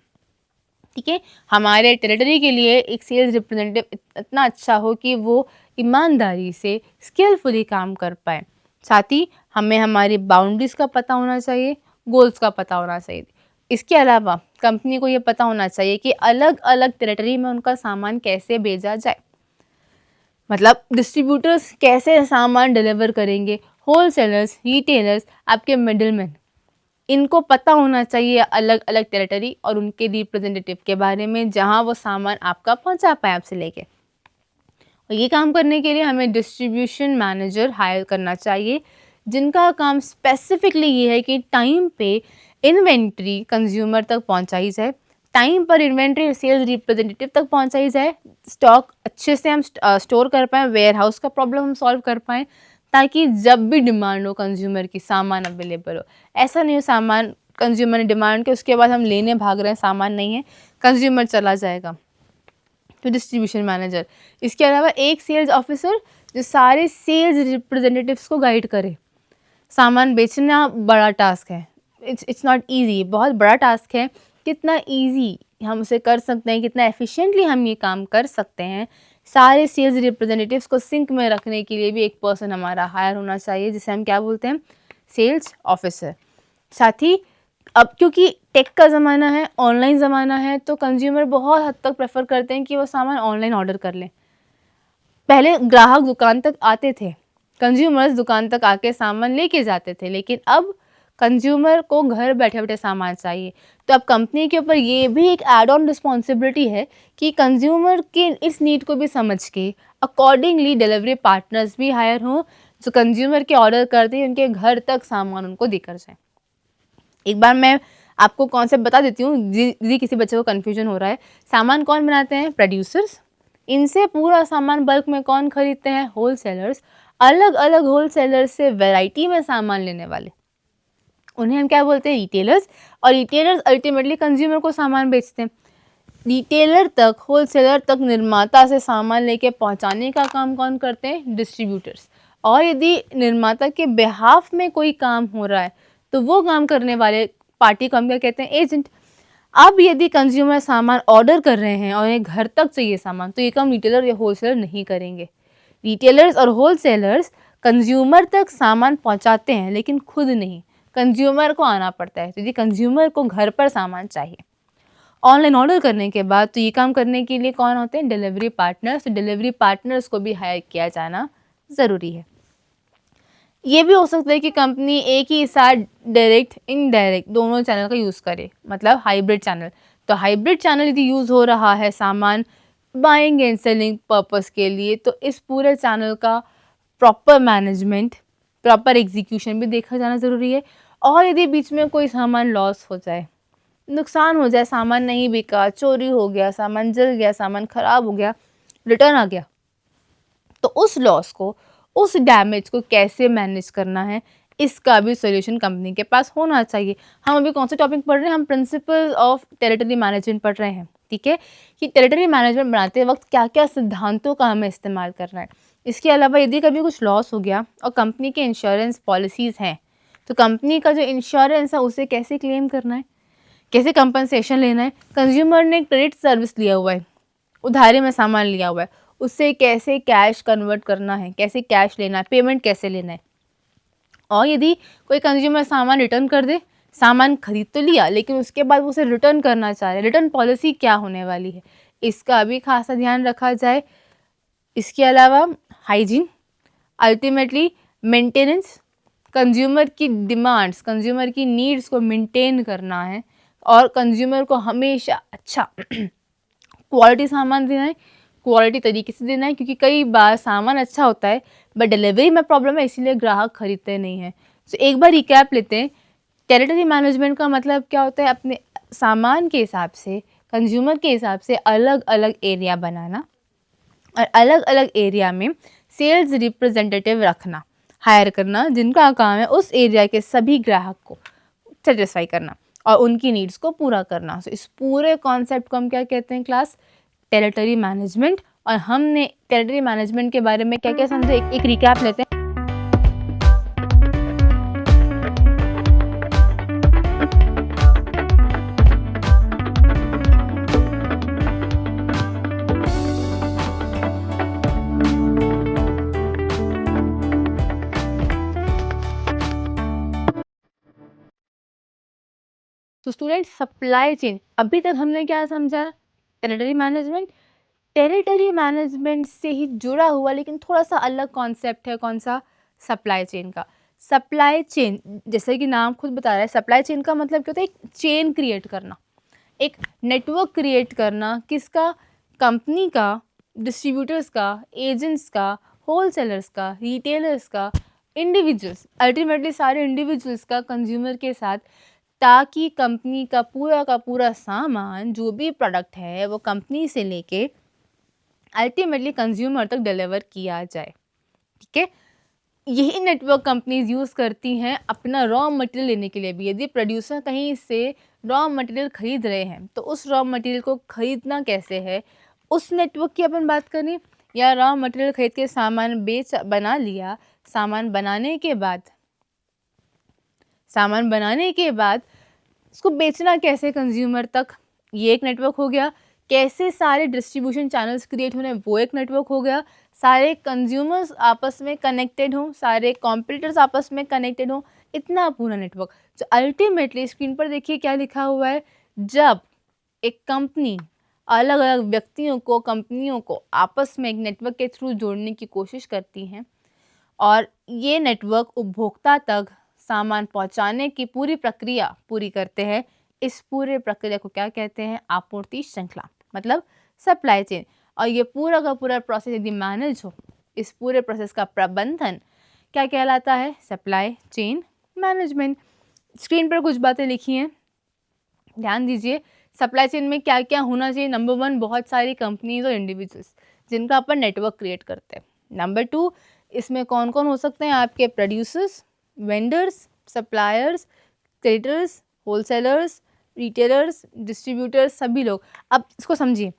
ठीक है, हमारे टेरिटरी के लिए एक सेल्स रिप्रेजेंटेटिव इतना अच्छा हो कि वो ईमानदारी से स्किलफुली काम कर पाए। साथ ही हमें हमारी बाउंड्रीज का पता होना चाहिए, गोल्स का पता होना चाहिए। इसके अलावा कंपनी को ये पता होना चाहिए कि अलग अलग टेरिटरी में उनका सामान कैसे भेजा जाए, मतलब डिस्ट्रीब्यूटर्स कैसे सामान डिलीवर करेंगे, होलसेलर्स, रिटेलर्स, आपके मिडलमैन, इनको पता होना चाहिए अलग अलग टेरिटरी और उनके रिप्रेजेंटेटिव के बारे में, जहां वो सामान आपका पहुंचा पाए आपसे लेके। और ये काम करने के लिए हमें डिस्ट्रीब्यूशन मैनेजर हायर करना चाहिए, जिनका काम स्पेसिफिकली ये है कि टाइम पे इन्वेंट्री कंज्यूमर तक पहुंचाई जाए, टाइम पर इन्वेंट्री सेल्स रिप्रेजेंटेटिव तक पहुंचाई जाए, स्टॉक अच्छे से हम स्टोर कर पाएँ, वेयर हाउस का प्रॉब्लम हम सॉल्व कर पाएँ, ताकि जब भी डिमांड हो कंज्यूमर की सामान अवेलेबल हो। ऐसा नहीं हो सामान कंज्यूमर ने डिमांड के उसके बाद हम लेने भाग रहे हैं, सामान नहीं है, कंज्यूमर चला जाएगा। तो डिस्ट्रीब्यूशन मैनेजर, इसके अलावा एक सेल्स ऑफिसर जो सारे सेल्स रिप्रेजेंटेटिव्स को गाइड करे। सामान बेचना बड़ा टास्क है, इट्स नॉट ईजी, बहुत बड़ा टास्क है। कितना ईजी हम उसे कर सकते हैं, कितना एफिशिएंटली हम ये काम कर सकते हैं, सारे सेल्स रिप्रेजेंटेटिव्स को सिंक में रखने के लिए भी एक पर्सन हमारा हायर होना चाहिए, जिसे हम क्या बोलते हैं, सेल्स ऑफिसर। साथ ही अब क्योंकि टेक का ज़माना है, ऑनलाइन ज़माना है, तो कंज्यूमर बहुत हद तक प्रेफर करते हैं कि वो सामान ऑनलाइन ऑर्डर कर लें। पहले ग्राहक दुकान तक आते थे, कंज्यूमर्स दुकान तक आके सामान लेके जाते थे, लेकिन अब कंज्यूमर को घर बैठे बैठे सामान चाहिए। तो अब कंपनी के ऊपर ये भी एक एड ऑन रिस्पॉन्सिबिलिटी है कि कंज्यूमर के इस नीड को भी समझ के अकॉर्डिंगली डिलीवरी पार्टनर्स भी हायर हों, जो कंज्यूमर के ऑर्डर करते हैं उनके घर तक सामान उनको देकर जाए। एक बार मैं आपको कॉन्सेप्ट बता देती हूँ, जी किसी बच्चे को कन्फ्यूजन हो रहा है। सामान कौन बनाते हैं, प्रोड्यूसर्स। इनसे पूरा सामान बल्क में कौन खरीदते हैं, होलसेलर्स। अलग अलग होलसेलर्स से वैरायटी में सामान लेने वाले, उन्हें हम क्या बोलते हैं, रिटेलर्स। और रिटेलर्स अल्टीमेटली कंज्यूमर को सामान बेचते हैं। रिटेलर तक, होलसेलर तक, निर्माता से सामान लेके पहुंचाने का काम कौन करते हैं, डिस्ट्रीब्यूटर्स। और यदि निर्माता के बिहाफ में कोई काम हो रहा है तो वो काम करने वाले पार्टी को हम क्या कहते हैं, एजेंट। अब यदि कंज्यूमर सामान ऑर्डर कर रहे हैं और उन्हें घर तक चाहिए सामान, तो ये काम रिटेलर या होलसेलर नहीं करेंगे। रिटेलर्स और होलसेलर्स कंज्यूमर तक सामान पहुंचाते हैं, लेकिन खुद नहीं, कंज्यूमर को आना पड़ता है। तो यदि कंज्यूमर को घर पर सामान चाहिए ऑनलाइन ऑर्डर करने के बाद, तो ये काम करने के लिए कौन होते हैं, डिलीवरी पार्टनर्स। तो डिलीवरी पार्टनर्स को भी हायर किया जाना ज़रूरी है। ये भी हो सकता है कि कंपनी एक ही साथ डायरेक्ट इनडायरेक्ट दोनों चैनल का यूज़ करे, मतलब हाइब्रिड चैनल। तो हाइब्रिड चैनल यदि यूज़ हो रहा है सामान बाइंग एंड सेलिंग पर्पस के लिए, तो इस पूरे चैनल का प्रॉपर मैनेजमेंट, प्रॉपर एग्जीक्यूशन भी देखा जाना ज़रूरी है। और यदि बीच में कोई सामान लॉस हो जाए, नुकसान हो जाए, सामान नहीं बिका, चोरी हो गया, सामान जल गया, सामान ख़राब हो गया, रिटर्न आ गया, तो उस लॉस को, उस डैमेज को कैसे मैनेज करना है, इसका भी सॉल्यूशन कंपनी के पास होना चाहिए। हम अभी कौन सा टॉपिक पढ़ रहे हैं, हम प्रिंसिपल्स ऑफ टेरिटरी मैनेजमेंट पढ़ रहे हैं, ठीक है, कि टेरिटरी मैनेजमेंट बनाते वक्त क्या क्या सिद्धांतों का हमें इस्तेमाल करना है। इसके अलावा यदि कभी कुछ लॉस हो गया और कंपनी के इंश्योरेंस पॉलिसीज़ हैं, तो कंपनी का जो इंश्योरेंस है उसे कैसे क्लेम करना है, कैसे कंपनसेशन लेना है। कंज्यूमर ने क्रेडिट सर्विस लिया हुआ है, उधारी में सामान लिया हुआ है, उससे कैसे कैश कन्वर्ट करना है, कैसे कैश लेना है, पेमेंट कैसे लेना है। और यदि कोई कंज्यूमर सामान रिटर्न कर दे, सामान खरीद तो लिया लेकिन उसके बाद वो उसे रिटर्न करना चाह रहे, रिटर्न पॉलिसी क्या होने वाली है, इसका भी खासा ध्यान रखा जाए। इसके अलावा हाइजीन, अल्टीमेटली मेंटेनेंस, कंज्यूमर की डिमांड्स, कंज्यूमर की नीड्स को मेंटेन करना है और कंज्यूमर को हमेशा अच्छा क्वालिटी सामान देना है, क्वालिटी तरीके से देना है, क्योंकि कई बार सामान अच्छा होता है बट डिलीवरी में प्रॉब्लम है, इसीलिए ग्राहक खरीदते नहीं हैं। तो एक बार रिकैप लेते हैं, टेरिटरी मैनेजमेंट का मतलब क्या होता है, अपने सामान के हिसाब से, कंज्यूमर के हिसाब से अलग अलग एरिया बनाना और अलग अलग एरिया में सेल्स रिप्रेजेंटेटिव रखना, हायर करना, जिनका काम है उस एरिया के सभी ग्राहक को सेटिस्फाई करना और उनकी नीड्स को पूरा करना। तो इस पूरे कॉन्सेप्ट को हम क्या कहते हैं क्लास, टेरिटरी मैनेजमेंट। और हमने टेरिटरी मैनेजमेंट के बारे में क्या क्या समझे, एक रिकैप लेते हैं। तो स्टूडेंट सप्लाई चेन, अभी तक हमने क्या समझा? Territory management. टेरिटरी मैनेजमेंट से ही जुड़ा हुआ लेकिन थोड़ा सा अलग कॉन्सेप्ट है, कौन सा? सप्लाई चेन का। सप्लाई चेन जैसे कि नाम खुद बता रहा है, सप्लाई चेन का मतलब क्या होता है? एक चेन क्रिएट करना, एक नेटवर्क क्रिएट करना। किसका? कंपनी का, डिस्ट्रीब्यूटर्स का, एजेंट्स का, होलसेलर्स का, रिटेलर्स का, इंडिविजुअल्स, अल्टीमेटली सारे इंडिविजुअल्स का कंज्यूमर के साथ, ताकि कंपनी का पूरा सामान, जो भी प्रोडक्ट है, वो कंपनी से लेके अल्टीमेटली कंज्यूमर तक डिलीवर किया जाए। ठीक है, यही नेटवर्क कंपनीज यूज़ करती हैं अपना रॉ मटेरियल लेने के लिए भी। यदि प्रोड्यूसर कहीं से रॉ मटेरियल खरीद रहे हैं तो उस रॉ मटेरियल को खरीदना कैसे है, उस नेटवर्क की अपन बात करें। या रॉ मटेरियल खरीद के सामान बना लिया, सामान बनाने के बाद उसको बेचना कैसे कंज्यूमर तक, ये एक नेटवर्क हो गया। कैसे सारे डिस्ट्रीब्यूशन चैनल्स क्रिएट होने, वो एक नेटवर्क हो गया। सारे कंज्यूमर्स आपस में कनेक्टेड हों, सारे कॉम्पिटिटर्स आपस में कनेक्टेड हों, इतना पूरा नेटवर्क। तो अल्टीमेटली स्क्रीन पर देखिए क्या लिखा हुआ है। जब एक कंपनी अलग अलग व्यक्तियों को, कंपनियों को आपस में एक नेटवर्क के थ्रू जोड़ने की कोशिश करती हैं और ये नेटवर्क उपभोक्ता तक सामान पहुंचाने की पूरी प्रक्रिया पूरी करते हैं, इस पूरे प्रक्रिया को क्या कहते हैं? आपूर्ति श्रृंखला, मतलब सप्लाई चेन। और ये पूरा का पूरा प्रोसेस यदि मैनेज हो, इस पूरे प्रोसेस का प्रबंधन क्या कहलाता है? Supply chain management. स्क्रीन पर कुछ बातें लिखी हैं, ध्यान दीजिए। सप्लाई चेन में क्या क्या होना चाहिए? नंबर 1, बहुत सारी कंपनीज और इंडिविजुअल्स जिनका अपन नेटवर्क क्रिएट करते हैं। नंबर 2, इसमें कौन कौन हो सकते हैं? आपके producers, vendors, suppliers, creditors, wholesalers, retailers, distributors, सभी लोग। अब इसको समझिए,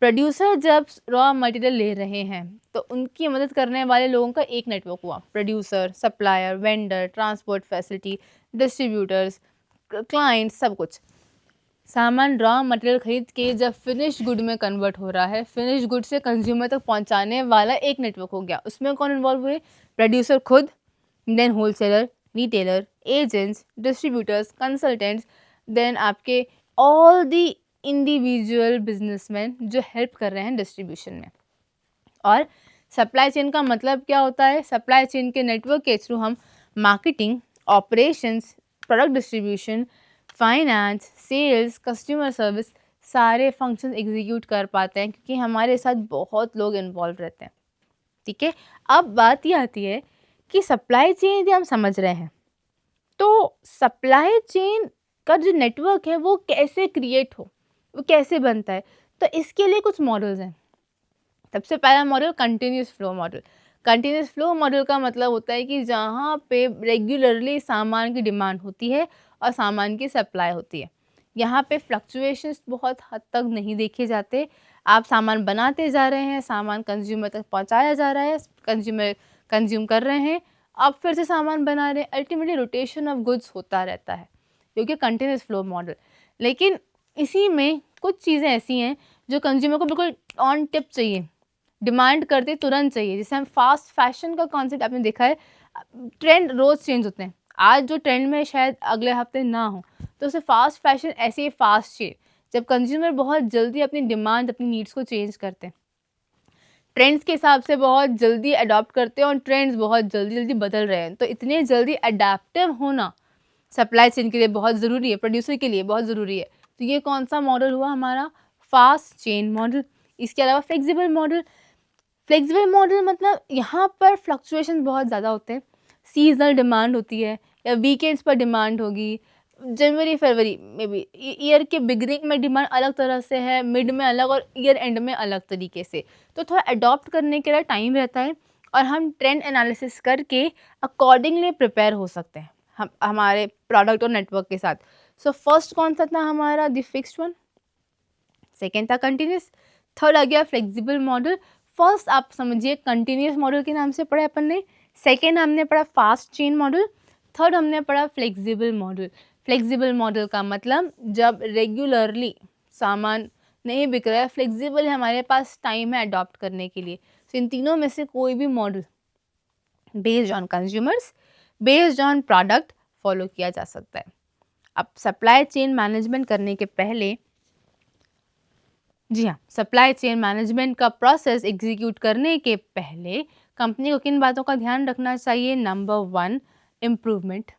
प्रोड्यूसर जब रॉ मटेरियल ले रहे हैं तो उनकी मदद करने वाले लोगों का एक नेटवर्क हुआ। Producer, supplier, vendor, transport facility, distributors, clients, सब कुछ। सामान रॉ मटेरियल खरीद के जब फिनिश गुड में कन्वर्ट हो रहा है, फिनिश गुड से कंज्यूमर तक पहुंचाने वाला एक नेटवर्क हो गया। उसमें कौन इन्वॉल्व हुए? प्रोड्यूसर खुद, then wholesaler, retailer, agents, distributors, consultants, then आपके ऑल दी इंडिविजुअल बिजनेसमैन जो हेल्प कर रहे हैं डिस्ट्रीब्यूशन में। और सप्लाई चेन का मतलब क्या होता है? सप्लाई चेन के नेटवर्क के थ्रू हम marketing, operations, product distribution, finance, sales, customer service, सारे फंक्शन एग्जीक्यूट कर पाते हैं, क्योंकि हमारे साथ बहुत लोग इन्वॉल्व रहते हैं। ठीक है, अब बात ये आती है कि सप्लाई चेन यदि हम समझ रहे हैं तो सप्लाई चेन का जो नेटवर्क है वो कैसे क्रिएट हो, वो कैसे बनता है। तो इसके लिए कुछ मॉडल्स हैं। सबसे पहला model continuous flow model. Continuous flow model का मतलब होता है कि जहाँ पे रेगुलरली सामान की डिमांड होती है और सामान की सप्लाई होती है। यहाँ पे फ्लक्चुएशंस बहुत हद तक नहीं देखे जाते। आप सामान बनाते जा रहे हैं, सामान कंज्यूमर तक पहुँचाया जा रहा है, कंज्यूमर कंज्यूम कर रहे हैं, अब फिर से सामान बना रहे हैं। अल्टीमेटली रोटेशन ऑफ गुड्स होता रहता है, क्योंकि कंटिन्यूस फ्लो मॉडल। लेकिन इसी में कुछ चीज़ें ऐसी हैं जो कंज्यूमर को बिल्कुल ऑन टिप चाहिए, डिमांड करते तुरंत चाहिए। जैसे हम फास्ट फैशन का कॉन्सेप्ट आपने देखा है, ट्रेंड रोज़ चेंज होते हैं। आज जो ट्रेंड में शायद अगले हफ्ते ना हो, तो उसे फास्ट फैशन ऐसे ही फास्ट चाहिए। जब कंज्यूमर बहुत जल्दी अपनी डिमांड, अपनी नीड्स को चेंज करते हैं, ट्रेंड्स के हिसाब से बहुत जल्दी अडॉप्ट करते हैं और ट्रेंड्स बहुत जल्दी जल्दी बदल रहे हैं, तो इतने जल्दी अडेप्टिव होना सप्लाई चेन के लिए बहुत ज़रूरी है, प्रोड्यूसर के लिए बहुत ज़रूरी है। तो ये कौन सा मॉडल हुआ हमारा? Fast chain model. इसके अलावा फ्लेक्सिबल मॉडल। फ्लेक्सिबल मॉडल मतलब यहाँ पर फ्लक्चुएशन बहुत ज़्यादा होते हैं, सीजनल डिमांड होती है या वीकेंड्स पर डिमांड होगी। जनवरी फरवरी में भी ईयर के बिगनिंग में डिमांड अलग तरह से है, मिड में अलग और ईयर एंड में अलग तरीके से। तो थोड़ा अडॉप्ट करने के लिए टाइम रहता है और हम ट्रेंड एनालिसिस करके अकॉर्डिंगली प्रिपेयर हो सकते हैं हम हमारे प्रोडक्ट और नेटवर्क के साथ। सो फर्स्ट कौन सा था हमारा? The fixed one. सेकेंड था कंटिन्यूस। थर्ड आ गया फ्लेक्सिबल मॉडल। फर्स्ट आप समझिए कंटिन्यूस मॉडल के नाम से पढ़ा अपन ने, सेकेंड हमने पढ़ा फास्ट चेन मॉडल, थर्ड हमने पढ़ा फ्लेक्सिबल मॉडल। फ्लेक्सिबल मॉडल का मतलब जब रेगुलरली सामान नहीं बिक रहा है, फ्लेक्सिबल है, हमारे पास टाइम है अडॉप्ट करने के लिए। तो इन तीनों में से कोई भी model based on consumers, based on product follow किया जा सकता है। अब सप्लाई चेन मैनेजमेंट करने के पहले, जी हाँ, सप्लाई चेन मैनेजमेंट का प्रोसेस एग्जीक्यूट करने के पहले कंपनी को किन बातों का ध्यान रखना चाहिए? Number 1, improvement.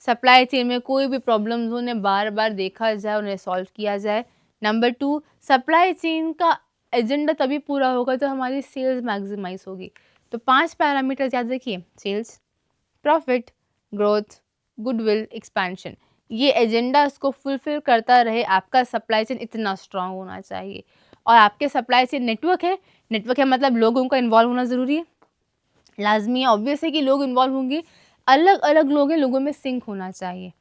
सप्लाई चेन में कोई भी प्रॉब्लम्स उन्हें बार बार देखा जाए, उन्हें सॉल्व किया जाए। नंबर 2, सप्लाई चेन का एजेंडा तभी पूरा होगा तो हमारी सेल्स मैक्सिमाइज होगी। तो 5 पैरामीटर्स याद रखिए: sales, profit, growth, goodwill, expansion. ये एजेंडा इसको फुलफिल करता रहे, आपका सप्लाई चेन इतना स्ट्रांग होना चाहिए। और आपके सप्लाई चेन नेटवर्क है मतलब लोगों का इन्वॉल्व होना ज़रूरी है, लाजमी है, ऑब्वियस है कि लोग इन्वॉल्व होंगे। अलग अलग लोग हैं, लोगों में सिंक होना चाहिए,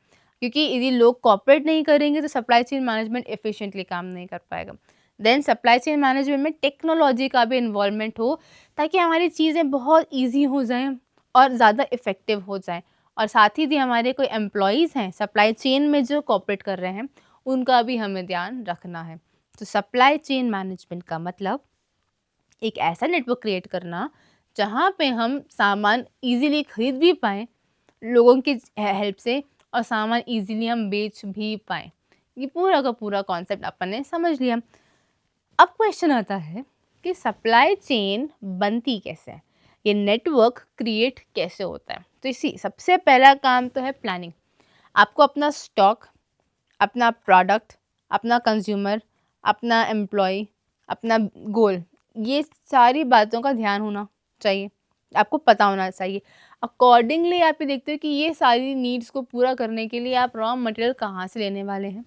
क्योंकि यदि लोग कॉपरेट नहीं करेंगे तो सप्लाई चेन मैनेजमेंट एफिशिएंटली काम नहीं कर पाएगा। देन सप्लाई चेन मैनेजमेंट में टेक्नोलॉजी का भी इन्वॉल्वमेंट हो, ताकि हमारी चीज़ें बहुत ईजी हो जाएं और ज़्यादा इफ़ेक्टिव हो जाएं। और साथ ही भी हमारे कोई एम्प्लॉयज़ हैं सप्लाई चेन में जो कॉपरेट कर रहे हैं, उनका भी हमें ध्यान रखना है। तो सप्लाई चेन मैनेजमेंट का मतलब एक ऐसा नेटवर्क क्रिएट करना जहाँ पे हम सामान इजीली खरीद भी पाएँ लोगों की हेल्प से, और सामान इजीली हम बेच भी पाएँ। ये पूरा का पूरा कॉन्सेप्ट अपन ने समझ लिया। अब क्वेश्चन आता है कि सप्लाई चेन बनती कैसे है, ये नेटवर्क क्रिएट कैसे होता है? तो इसी सबसे पहला काम तो है प्लानिंग। आपको अपना स्टॉक, अपना प्रोडक्ट, अपना कंज्यूमर, अपना एम्प्लॉय, अपना गोल, ये सारी बातों का ध्यान होना चाहिए, आपको पता होना चाहिए। अकॉर्डिंगली आप ये देखते हो कि ये सारी नीड्स को पूरा करने के लिए आप रॉ मटेरियल कहाँ से लेने वाले हैं,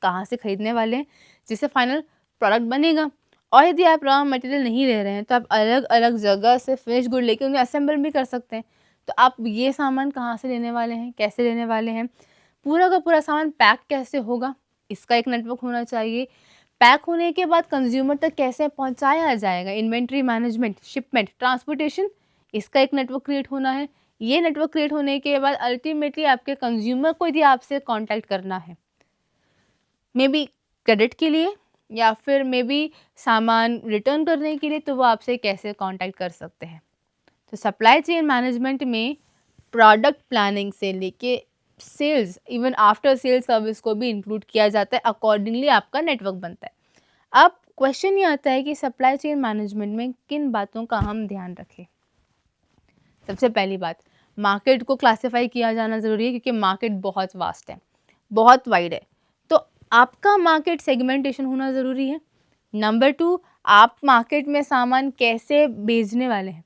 कहाँ से खरीदने वाले हैं, जिससे फाइनल प्रोडक्ट बनेगा। और यदि आप रॉ मटेरियल नहीं ले रहे हैं तो आप अलग अलग जगह से फिनिश गुड लेके उन्हें असेंबल भी कर सकते हैं। तो आप ये सामान कहाँ से लेने वाले हैं, कैसे लेने वाले हैं, पूरा का पूरा सामान पैक कैसे होगा, इसका एक नेटवर्क होना चाहिए। पैक होने के बाद कंज्यूमर तक कैसे पहुंचाया जाएगा, इन्वेंट्री मैनेजमेंट, शिपमेंट, ट्रांसपोर्टेशन, इसका एक नेटवर्क क्रिएट होना है। ये नेटवर्क क्रिएट होने के बाद अल्टीमेटली आपके कंज्यूमर को यदि आपसे कांटेक्ट करना है, मे बी क्रेडिट के लिए या फिर मे बी सामान रिटर्न करने के लिए, तो वो आपसे कैसे कांटेक्ट कर सकते हैं। तो सप्लाई चेन मैनेजमेंट में प्रोडक्ट प्लानिंग से लेके sales, even after sales service को भी इंक्लूड किया जाता है। अकॉर्डिंगली आपका नेटवर्क बनता है। अब क्वेश्चन ये आता है कि सप्लाई चेन मैनेजमेंट में किन बातों का हम ध्यान रखें। सबसे पहली बात, मार्केट को क्लासिफाई किया जाना ज़रूरी है, क्योंकि मार्केट बहुत वास्ट है, बहुत वाइड है। तो आपका मार्केट सेगमेंटेशन होना ज़रूरी है। नंबर 2, आप मार्केट में सामान कैसे बेचने वाले हैं,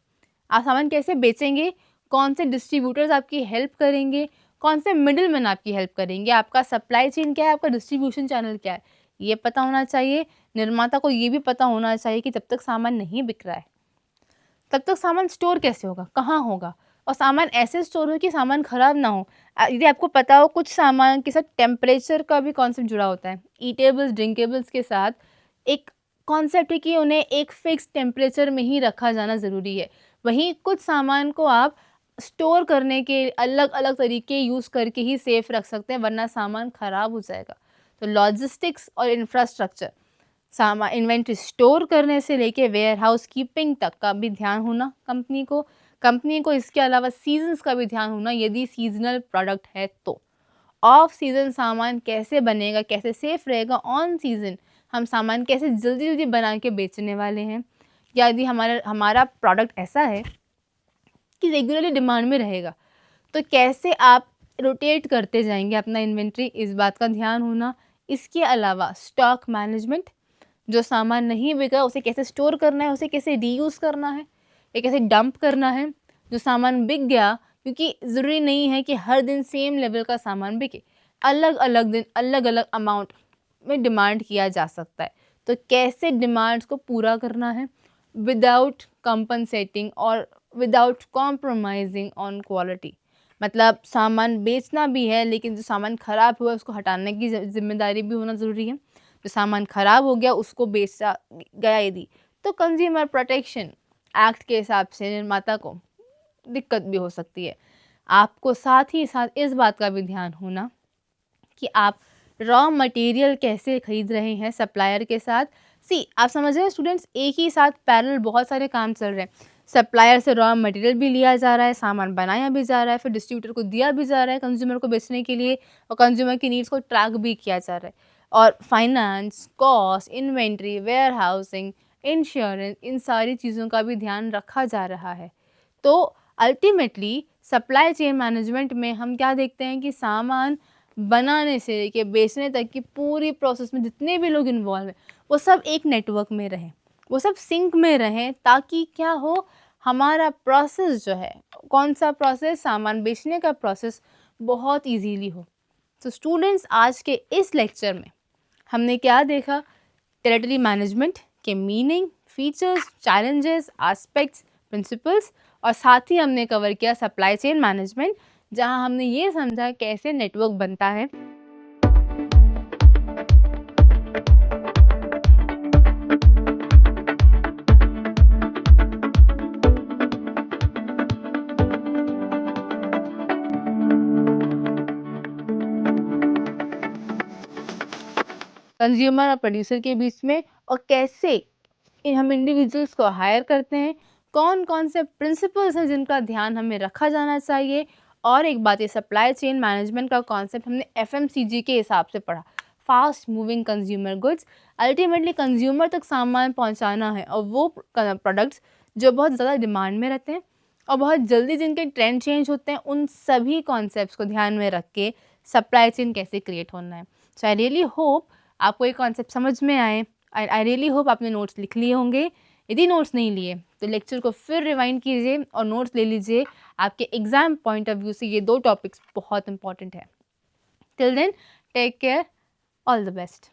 आप सामान कैसे बेचेंगे, कौन से डिस्ट्रीब्यूटर्स आपकी हेल्प करेंगे, कौन से मिडिलमैन आपकी हेल्प करेंगे, आपका सप्लाई चेन क्या है, आपका डिस्ट्रीब्यूशन चैनल क्या है, ये पता होना चाहिए। निर्माता को ये भी पता होना चाहिए कि जब तक सामान नहीं बिक रहा है तब तक सामान स्टोर कैसे होगा, कहाँ होगा, और सामान ऐसे स्टोर हो कि सामान ख़राब ना हो। यदि आपको पता हो, कुछ सामान के साथ टेम्परेचर का भी कॉन्सेप्ट जुड़ा होता है। ईटेबल्स, ड्रिंकेबल्स के साथ एक कॉन्सेप्ट है कि उन्हें एक फ़िक्स टेम्परेचर में ही रखा जाना ज़रूरी है। वहीं कुछ सामान को आप स्टोर करने के अलग अलग तरीके यूज़ करके ही सेफ़ रख सकते हैं, वरना सामान ख़राब हो जाएगा। तो लॉजिस्टिक्स और इंफ्रास्ट्रक्चर, सामान इन्वेंट्री स्टोर करने से लेके वेयर हाउस कीपिंग तक का भी ध्यान होना कंपनी को इसके अलावा सीजन्स का भी ध्यान होना, यदि सीजनल प्रोडक्ट है तो। ऑफ सीज़न सामान कैसे बनेगा, कैसे सेफ़ रहेगा, ऑन सीज़न हम सामान कैसे जल्दी जल्दी बना के बेचने वाले हैं, या यदि हमारा प्रोडक्ट ऐसा है कि रेगुलरली डिमांड में रहेगा, तो कैसे आप रोटेट करते जाएंगे अपना इन्वेंट्री, इस बात का ध्यान होना। इसके अलावा स्टॉक मैनेजमेंट, जो सामान नहीं बिका उसे कैसे स्टोर करना है, उसे कैसे रीयूज़ करना है, या कैसे डंप करना है। जो सामान बिक गया, क्योंकि ज़रूरी नहीं है कि हर दिन सेम लेवल का सामान बिके, अलग अलग दिन अलग अलग अमाउंट में डिमांड किया जा सकता है, तो कैसे डिमांड्स को पूरा करना है विदाउट कंपनसेटिंग और विदाउट कॉम्प्रोमाइजिंग ऑन क्वालिटी। मतलब सामान बेचना भी है, लेकिन जो सामान ख़राब हुआ है उसको हटाने की जिम्मेदारी भी होना ज़रूरी है। जो सामान ख़राब हो गया उसको बेचा गया यदि, तो कंज्यूमर प्रोटेक्शन एक्ट के हिसाब से निर्माता को दिक्कत भी हो सकती है। आपको साथ ही साथ इस बात का भी ध्यान होना कि आप रॉ मटेरियल कैसे खरीद रहे हैं सप्लायर के साथ। आप समझ रहे हैं स्टूडेंट्स, एक ही साथ पैरेलल बहुत सारे काम चल रहे हैं। सप्लायर से रॉ मटेरियल भी लिया जा रहा है, सामान बनाया भी जा रहा है, फिर डिस्ट्रीब्यूटर को दिया भी जा रहा है कंज्यूमर को बेचने के लिए, और कंज्यूमर की नीड्स को ट्रैक भी किया जा रहा है। और finance, cost, inventory, warehousing, insurance, इन सारी चीज़ों का भी ध्यान रखा जा रहा है। तो अल्टीमेटली सप्लाई चेन मैनेजमेंट में हम क्या देखते हैं कि सामान बनाने से लेके बेचने तक की पूरी प्रोसेस में जितने भी लोग इन्वॉल्व हैं वो सब एक नेटवर्क में रहें, वो सब सिंक में रहें, ताकि क्या हो, हमारा प्रोसेस जो है, कौन सा प्रोसेस, सामान बेचने का प्रोसेस, बहुत इजीली हो। तो स्टूडेंट्स, आज के इस लेक्चर में हमने क्या देखा, टेरिटरी मैनेजमेंट के meaning, features, challenges, aspects, principles, और साथ ही हमने कवर किया सप्लाई चेन मैनेजमेंट, जहां हमने ये समझा कैसे नेटवर्क बनता है। कंज्यूमर और प्रोड्यूसर के बीच में, और कैसे हम इंडिविजुअल्स को हायर करते हैं, कौन कौन से प्रिंसिपल्स हैं जिनका ध्यान हमें रखा जाना चाहिए। और एक बात, ये सप्लाई चेन मैनेजमेंट का कॉन्सेप्ट हमने FMCG के हिसाब से पढ़ा, fast moving consumer goods. Ultimately consumer तक सामान पहुंचाना है, और वो प्रोडक्ट्स जो बहुत ज़्यादा डिमांड में रहते हैं और बहुत जल्दी जिनके ट्रेंड चेंज होते हैं, उन सभी कॉन्सेप्ट्स को ध्यान में रख के सप्लाई चेन कैसे क्रिएट होना है। सो आई रियली होप आपको ये कॉन्सेप्ट समझ में आए। आई रियली होप आपने नोट्स लिख लिए होंगे। यदि नोट्स नहीं लिए तो लेक्चर को फिर रिवाइंड कीजिए और नोट्स ले लीजिए। आपके एग्जाम पॉइंट ऑफ व्यू से ये 2 टॉपिक्स बहुत इंपॉर्टेंट है। Till then, take care, all the best.